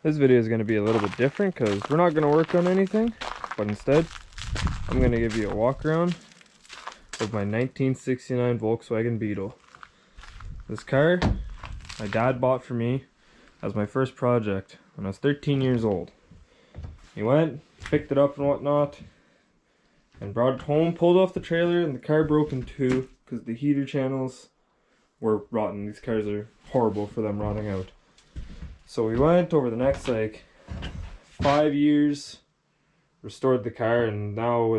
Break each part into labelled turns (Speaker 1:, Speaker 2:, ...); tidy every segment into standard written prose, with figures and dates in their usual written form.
Speaker 1: This video is going to be a little bit different because we're not going to work on anything, but instead I'm going to give you a walk around of my 1969 Volkswagen Beetle. This car my dad bought for me as my first project when I was 13 years old. He went, picked it up and whatnot, and brought it home, pulled off the trailer, and the car broke in two because the heater channels were rotten. These cars are horrible for them rotting out. So we went over the next like 5 years, restored the car, and now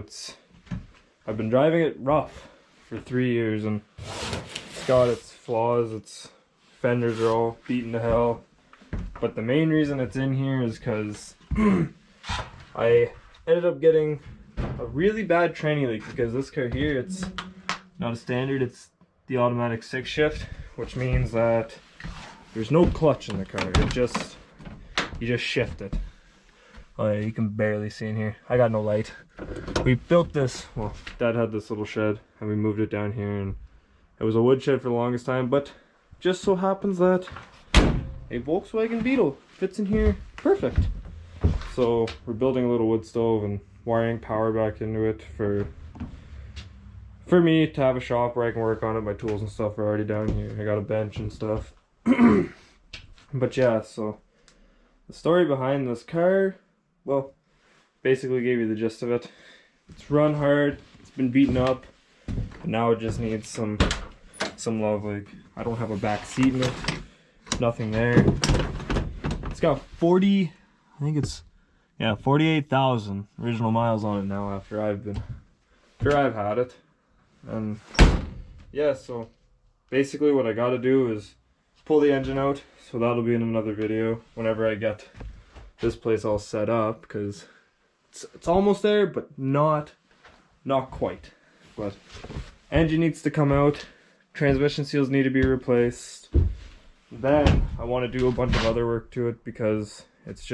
Speaker 1: I've been driving it rough for 3 years, and it's got its flaws. Its fenders are all beaten to hell. But the main reason it's in here is because I ended up getting a really bad tranny leak, because this car here, it's not a standard, it's the automatic 6-shift, which means that there's no clutch in the car. You just shift it. Oh yeah, you can barely see in here. I got no light. We built this, well, Dad had this little shed and we moved it down here, and it was a wood shed for the longest time, but just so happens that a Volkswagen Beetle fits in here perfect. So we're building a little wood stove and wiring power back into it for me to have a shop where I can work on it. My tools and stuff are already down here. I got a bench and stuff. But yeah, so the story behind this car, well, basically gave you the gist of it. It's run hard, it's been beaten up, and now it just needs some love. Like, I don't have a back seat in it, nothing there. It's got 48,000 original miles on it now after I've had it. And yeah, so basically what I gotta do is pull the engine out, so that'll be in another video whenever I get this place all set up, because it's almost there, but not quite. But engine needs to come out, transmission seals need to be replaced, then I want to do a bunch of other work to it because it's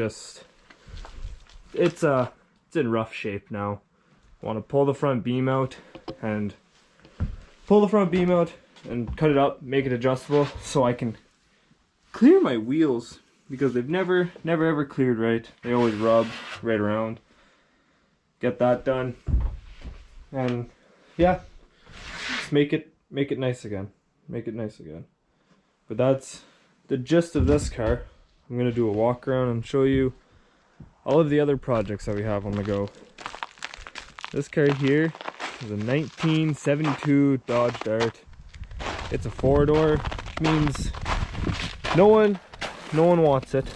Speaker 1: in rough shape now. I want to pull the front beam out and cut it up, make it adjustable so I can clear my wheels, because they've never ever cleared right. They always rub right around. Get that done, and yeah, just make it nice again. Make it nice again. But that's the gist of this car. I'm gonna do a walk around and show you all of the other projects that we have on the go. This car here is a 1972 Dodge Dart. It's a 4-door, which means no one wants it.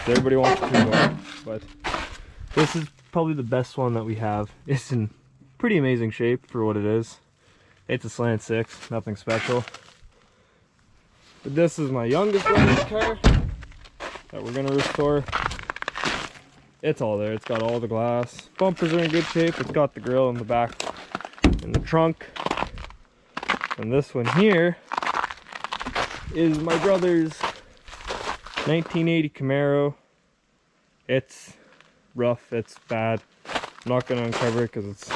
Speaker 1: Everybody wants a 2-door, but this is probably the best one that we have. It's in pretty amazing shape for what it is. It's a slant 6, nothing special. But this is my youngest brother's car that we're gonna restore. It's all there. It's got all the glass. Bumpers are in good shape. It's got the grill in the back, in the trunk. And this one here is my brother's 1980 Camaro. It's rough, it's bad. I'm not gonna uncover it because it's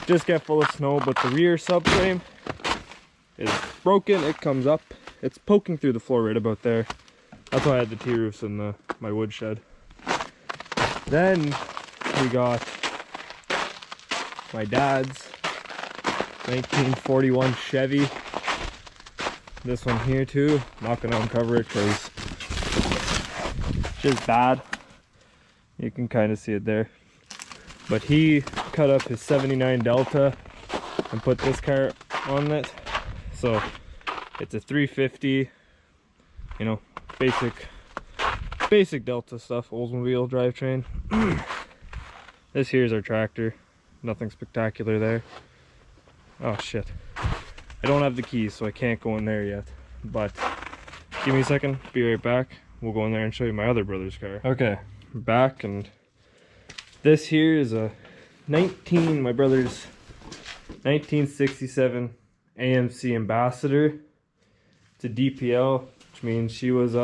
Speaker 1: just get full of snow, but the rear subframe is broken. It comes up. It's poking through the floor right about there. That's why I had the T-roofs in my wood shed. Then we got my dad's 1941 Chevy. This one here too. I'm not gonna uncover it because it's just bad. You can kind of see it there. But he cut up his 79 Delta and put this car on it. So it's a 350, you know, basic Delta stuff, Oldsmobile drivetrain. This here's our tractor. Nothing spectacular there. Oh shit. I don't have the keys, so I can't go in there yet. But give me a second, be right back. We'll go in there and show you my other brother's car. Okay, we're back, and this here is my brother's 1967 AMC Ambassador. It's a DPL, which means she was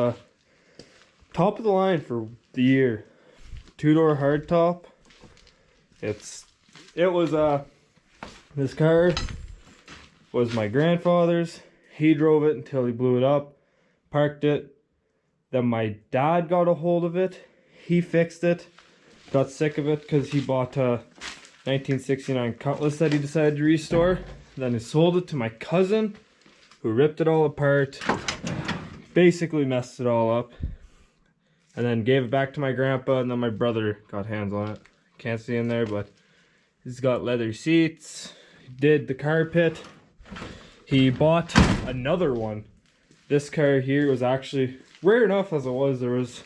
Speaker 1: top of the line for the year. 2-door hardtop. This car was my grandfather's. He drove it until he blew it up, parked it, Then my dad got a hold of it. He fixed it. Got sick of it because he bought a 1969 Cutlass that he decided to restore. Then he sold it to my cousin, who ripped it all apart. Basically messed it all up. And then gave it back to my grandpa, and then my brother got hands on it. Can't see in there, but he's got leather seats. He did the carpet. He bought another one. This car here was actually rare enough as it was. There was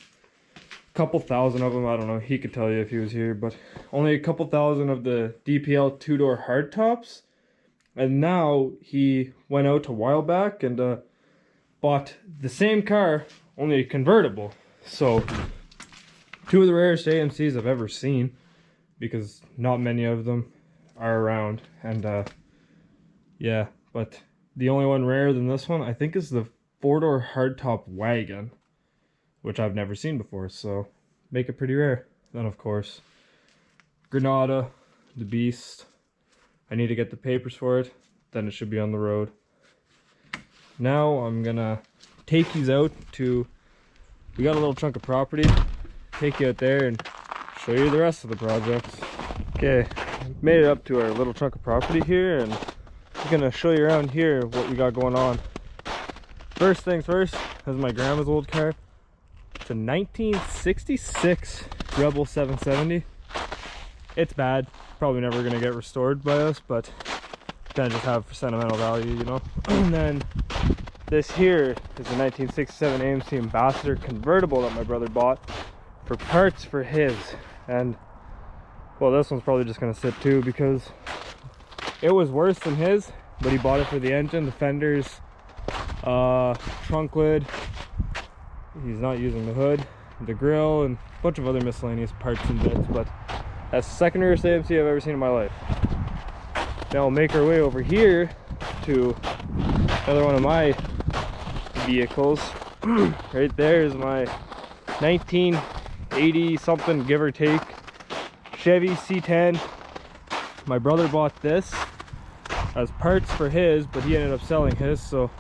Speaker 1: a couple thousand of them. I don't know. He could tell you if he was here, but only a couple thousand of the DPL two-door hardtops. And now he went out a while back and bought the same car, only a convertible. So, two of the rarest AMCs I've ever seen, because not many of them are around. And yeah, but the only one rarer than this one, I think, is the four-door hardtop wagon, which I've never seen before, so make it pretty rare. Then, of course, Granada, the Beast. I need to get the papers for it, then it should be on the road. Now I'm gonna take these out to, we got a little chunk of property, take you out there and show you the rest of the projects. Okay, made it up to our little chunk of property here, and I'm gonna show you around here what we got going on. First things first, this is my grandma's old car. It's a 1966 Rebel 770. It's bad, probably never gonna get restored by us, but kind of just have sentimental value, you know. And then this here is a 1967 AMC Ambassador convertible that my brother bought for parts for his. And well, this one's probably just gonna sit too because it was worse than his, but he bought it for the engine, the fenders, trunk lid. He's not using the hood, the grill, and a bunch of other miscellaneous parts and bits, but that's the second rarest AMC I've ever seen in my life. Now we'll make our way over here to another one of my vehicles. Right there is my 1980 something, give or take, Chevy C10. My brother bought this as parts for his, but he ended up selling his, so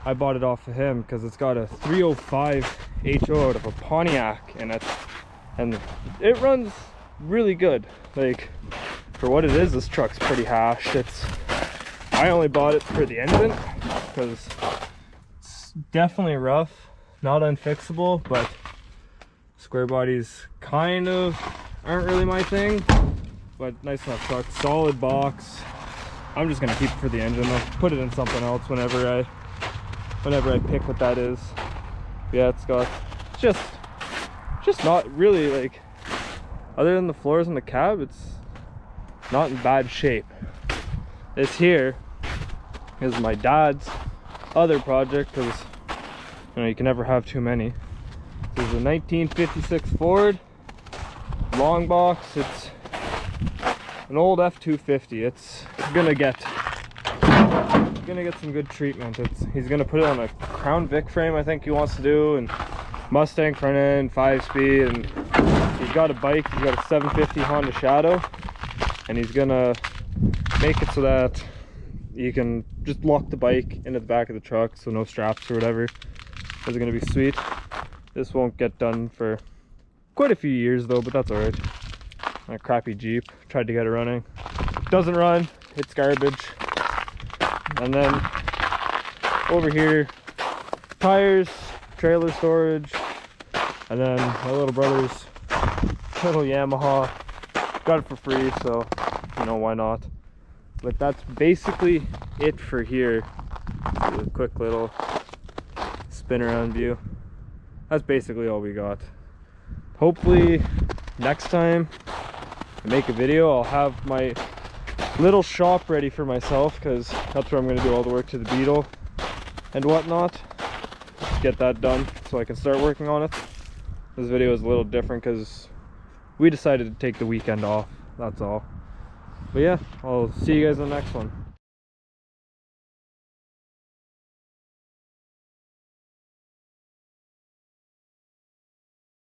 Speaker 1: I bought it off of him because it's got a 305 HO out of a Pontiac in it, and it runs really good. Like, for what it is, this truck's pretty hashed. I only bought it for the engine because it's definitely rough, not unfixable, but square bodies kind of aren't really my thing. But nice enough truck, solid box. I'm just gonna keep it for the engine though. Put it in something else whenever I pick what that is. Yeah, it's got just not really, like, other than the floors and the cab, it's not in bad shape. This here is my dad's other project, because you know you can never have too many. This is a 1956 Ford long box. It's an old F250. It's gonna get some good treatment. He's gonna put it on a Crown Vic frame, I think he wants to do, and Mustang front end, 5-speed, and he's got a bike. He's got a 750 Honda Shadow, and he's gonna make it so that you can just lock the bike into the back of the truck, so no straps or whatever. It's gonna be sweet. This won't get done for quite a few years though, but that's all right. A crappy Jeep, tried to get it running, doesn't run, it's garbage. And then over here, tires, trailer storage, and then my little brother's little Yamaha. Got it for free, so you know, why not. But that's basically it for here. A quick little spin around view. That's basically all we got. Hopefully next time I make a video, I'll have my little shop ready for myself, because that's where I'm going to do all the work to the Beetle and whatnot. Get that done so I can start working on it. This video is a little different because we decided to take the weekend off, that's all. But yeah, I'll see you guys in the next one.